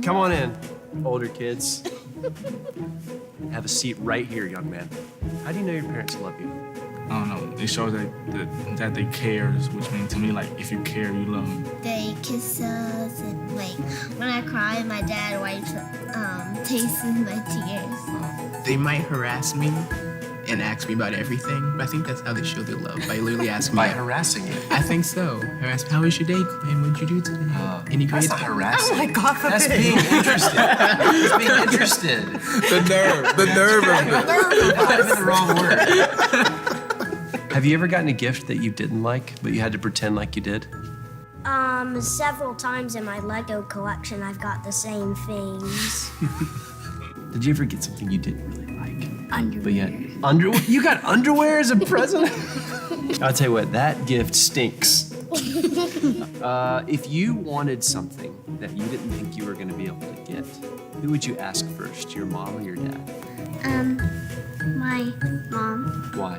Come on in, older kids. Have a seat right here, young man. How do you know your parents love you? I don't know. It shows that they care, which means to me, like, if you care, you love them. They kiss us, and like when I cry, my dad wipes tastes my tears. They might harass me and ask me about everything, but I think that's how they show their love, by literally asking me. By harassing you? I think so. Harass me, how was your day, Quinn? What'd you do today? Any That's grades? not harassing. Oh my God, That's being interested. That's being interested. The nerve of it. Might have been the wrong word. Have you ever gotten a gift that you didn't like, but you had to pretend like you did? Several times in my Lego collection, I've got the same things. Did you ever get something you didn't really like? Underwear. But yet, underwear? You got underwear as a present? I'll tell you what, that gift stinks. If you wanted something that you didn't think you were going to be able to get, who would you ask first, your mom or your dad? My mom. Why?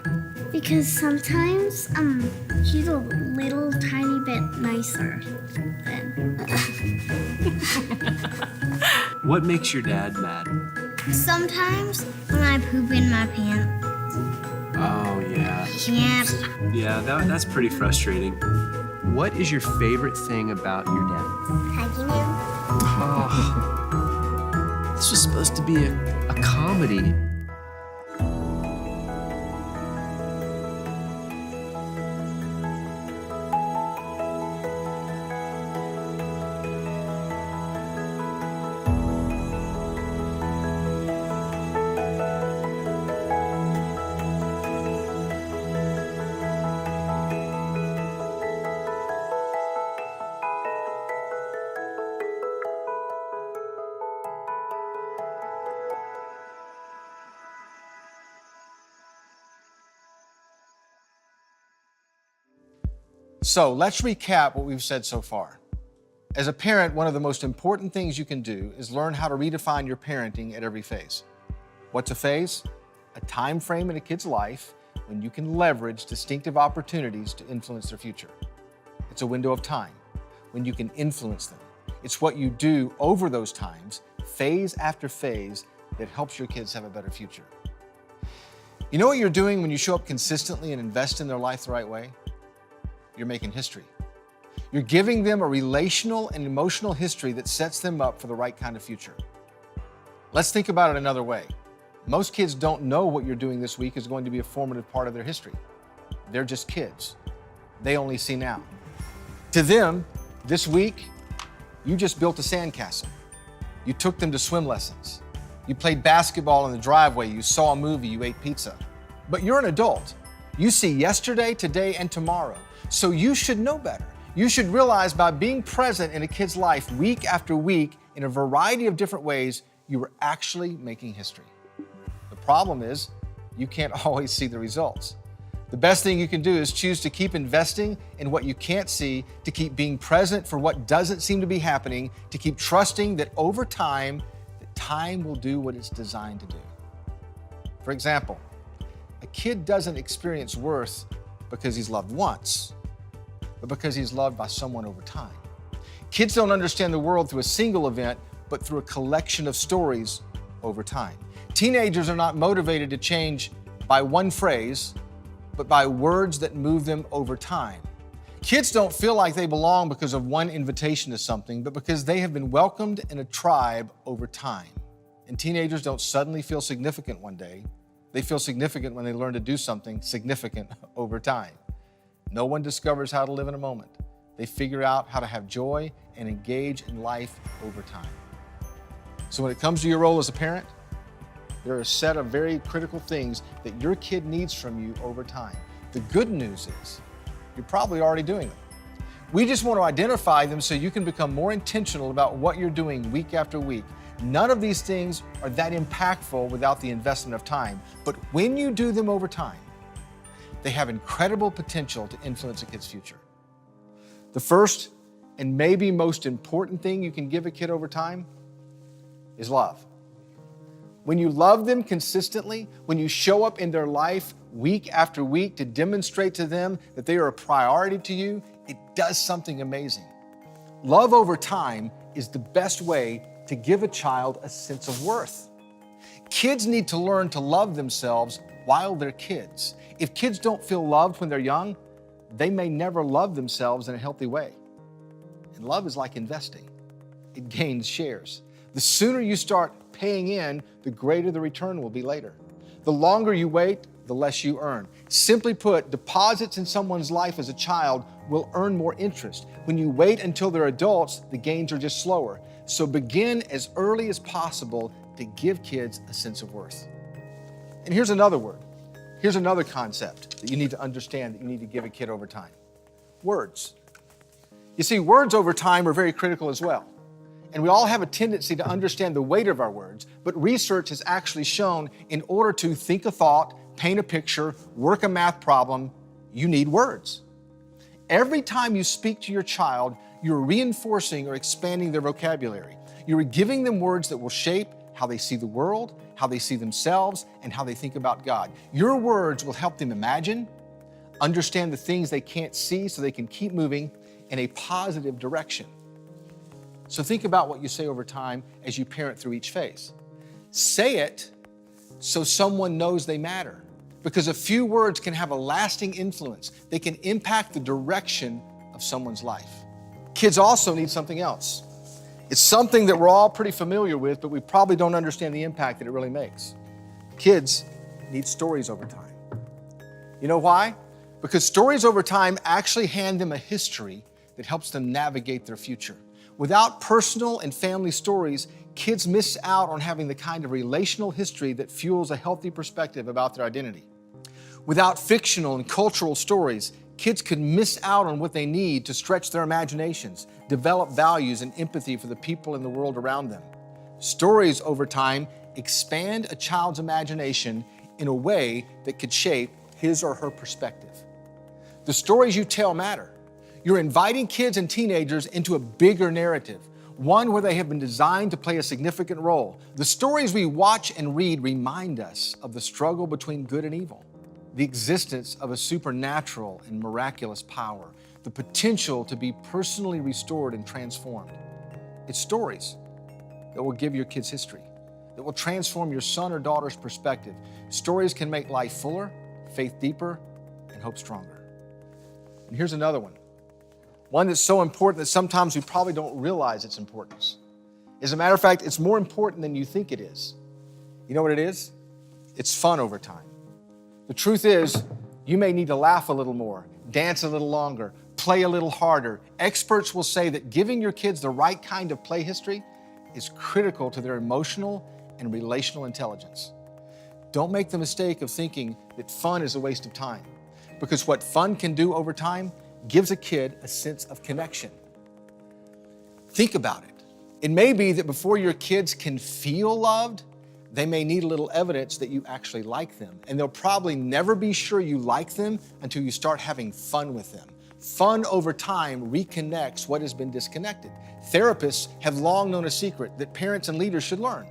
Because sometimes, she's a little tiny bit nicer than. What makes your dad mad? Sometimes when I poop in my pants. Oh, yeah. Yeah. Yeah, that's pretty frustrating. What is your favorite thing about your dad? Hugging him. Oh, this was supposed to be a comedy. So let's recap what we've said so far. As a parent, one of the most important things you can do is learn how to redefine your parenting at every phase. What's a phase? A time frame in a kid's life when you can leverage distinctive opportunities to influence their future. It's a window of time when you can influence them. It's what you do over those times, phase after phase, that helps your kids have a better future. You know what you're doing when you show up consistently and invest in their life the right way? You're making history. You're giving them a relational and emotional history that sets them up for the right kind of future. Let's think about it another way. Most kids don't know what you're doing this week is going to be a formative part of their history. They're just kids. They only see now. To them, this week, you just built a sandcastle. You took them to swim lessons. You played basketball in the driveway. You saw a movie. You ate pizza. But you're an adult. You see yesterday, today, and tomorrow. So you should know better. You should realize by being present in a kid's life week after week in a variety of different ways, you are actually making history. The problem is you can't always see the results. The best thing you can do is choose to keep investing in what you can't see, to keep being present for what doesn't seem to be happening, to keep trusting that over time, that time will do what it's designed to do. For example, a kid doesn't experience worth because he's loved once, but because he's loved by someone over time. Kids don't understand the world through a single event, but through a collection of stories over time. Teenagers are not motivated to change by one phrase, but by words that move them over time. Kids don't feel like they belong because of one invitation to something, but because they have been welcomed in a tribe over time. And teenagers don't suddenly feel significant one day. They feel significant when they learn to do something significant over time. No one discovers how to live in a moment. They figure out how to have joy and engage in life over time. So when it comes to your role as a parent, there are a set of very critical things that your kid needs from you over time. The good news is you're probably already doing them. We just want to identify them so you can become more intentional about what you're doing week after week. None of these things are that impactful without the investment of time, but when you do them over time, they have incredible potential to influence a kid's future. The first and maybe most important thing you can give a kid over time is love. When you love them consistently, when you show up in their life week after week to demonstrate to them that they are a priority to you, it does something amazing. Love over time is the best way to give a child a sense of worth. Kids need to learn to love themselves while they're kids. If kids don't feel loved when they're young, they may never love themselves in a healthy way. And love is like investing. It gains shares. The sooner you start paying in, the greater the return will be later. The longer you wait, the less you earn. Simply put, deposits in someone's life as a child will earn more interest. When you wait until they're adults, the gains are just slower. So begin as early as possible to give kids a sense of worth. And here's another word. Here's another concept that you need to understand that you need to give a kid over time. Words. You see, words over time are very critical as well. And we all have a tendency to understand the weight of our words, but research has actually shown in order to think a thought, paint a picture, work a math problem, you need words. Every time you speak to your child, you're reinforcing or expanding their vocabulary. You're giving them words that will shape how they see the world, how they see themselves, and how they think about God. Your words will help them imagine, understand the things they can't see so they can keep moving in a positive direction. So think about what you say over time as you parent through each phase. Say it so someone knows they matter, because a few words can have a lasting influence. They can impact the direction of someone's life. Kids also need something else. It's something that we're all pretty familiar with, but we probably don't understand the impact that it really makes. Kids need stories over time. You know why? Because stories over time actually hand them a history that helps them navigate their future. Without personal and family stories, kids miss out on having the kind of relational history that fuels a healthy perspective about their identity. Without fictional and cultural stories, kids could miss out on what they need to stretch their imaginations, develop values and empathy for the people in the world around them. Stories over time expand a child's imagination in a way that could shape his or her perspective. The stories you tell matter. You're inviting kids and teenagers into a bigger narrative, one where they have been designed to play a significant role. The stories we watch and read remind us of the struggle between good and evil, the existence of a supernatural and miraculous power, the potential to be personally restored and transformed. It's stories that will give your kids history, that will transform your son or daughter's perspective. Stories can make life fuller, faith deeper, and hope stronger. And here's another one that's so important that sometimes we probably don't realize its importance. As a matter of fact, it's more important than you think it is. You know what it is? It's fun over time. The truth is, you may need to laugh a little more, dance a little longer, play a little harder. Experts will say that giving your kids the right kind of play history is critical to their emotional and relational intelligence. Don't make the mistake of thinking that fun is a waste of time, because what fun can do over time gives a kid a sense of connection. Think about it. It may be that before your kids can feel loved, they may need a little evidence that you actually like them. And they'll probably never be sure you like them until you start having fun with them. Fun over time reconnects what has been disconnected. Therapists have long known a secret that parents and leaders should learn.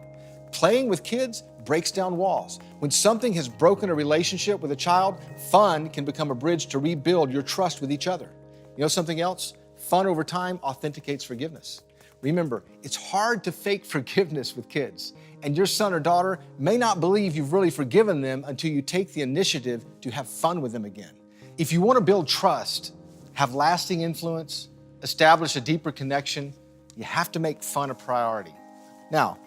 Playing with kids breaks down walls. When something has broken a relationship with a child, fun can become a bridge to rebuild your trust with each other. You know something else? Fun over time authenticates forgiveness. Remember, it's hard to fake forgiveness with kids, and your son or daughter may not believe you've really forgiven them until you take the initiative to have fun with them again. If you want to build trust, have lasting influence, establish a deeper connection, you have to make fun a priority. Now,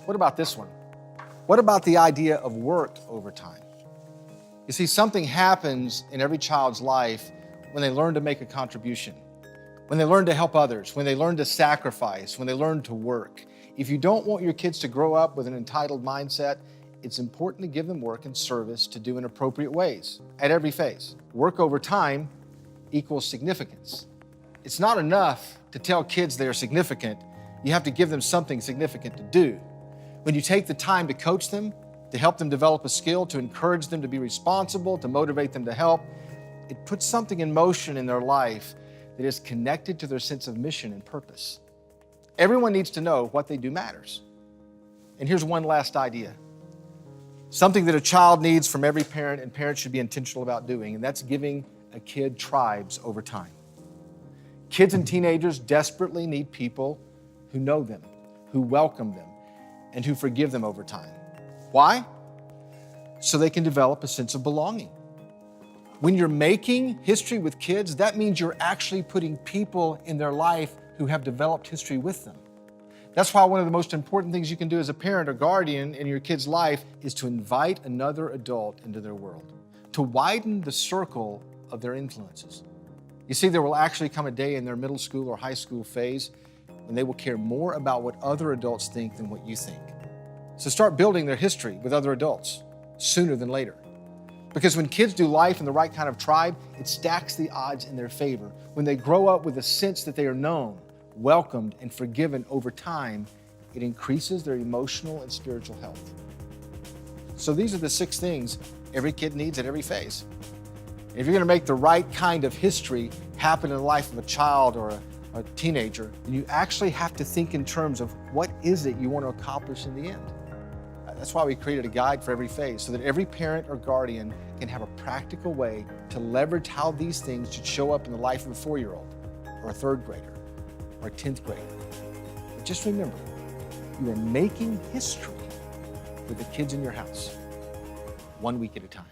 what about this one? What about the idea of work over time? You see, something happens in every child's life when they learn to make a contribution, when they learn to help others, when they learn to sacrifice, when they learn to work. If you don't want your kids to grow up with an entitled mindset, it's important to give them work and service to do in appropriate ways at every phase. Work over time equals significance. It's not enough to tell kids they are significant. You have to give them something significant to do. When you take the time to coach them, to help them develop a skill, to encourage them to be responsible, to motivate them to help, it puts something in motion in their life that is connected to their sense of mission and purpose. Everyone needs to know what they do matters. And here's one last idea. Something that a child needs from every parent, and parents should be intentional about doing, and that's giving a kid tribes over time. Kids and teenagers desperately need people who know them, who welcome them, and who forgive them over time. Why? So they can develop a sense of belonging. When you're making history with kids, that means you're actually putting people in their life who have developed history with them. That's why one of the most important things you can do as a parent or guardian in your kid's life is to invite another adult into their world, to widen the circle of their influences. You see, there will actually come a day in their middle school or high school phase when they will care more about what other adults think than what you think. So start building their history with other adults sooner than later. Because when kids do life in the right kind of tribe, it stacks the odds in their favor. When they grow up with a sense that they are known, welcomed, and forgiven over time, it increases their emotional and spiritual health. So these are the 6 things every kid needs at every phase. If you're going to make the right kind of history happen in the life of a child or a teenager, then you actually have to think in terms of what is it you want to accomplish in the end. That's why we created a guide for every phase, so that every parent or guardian can have a practical way to leverage how these things should show up in the life of a 4-year-old or a 3rd grader or a 10th grader. But just remember, you are making history with the kids in your house, 1 week at a time.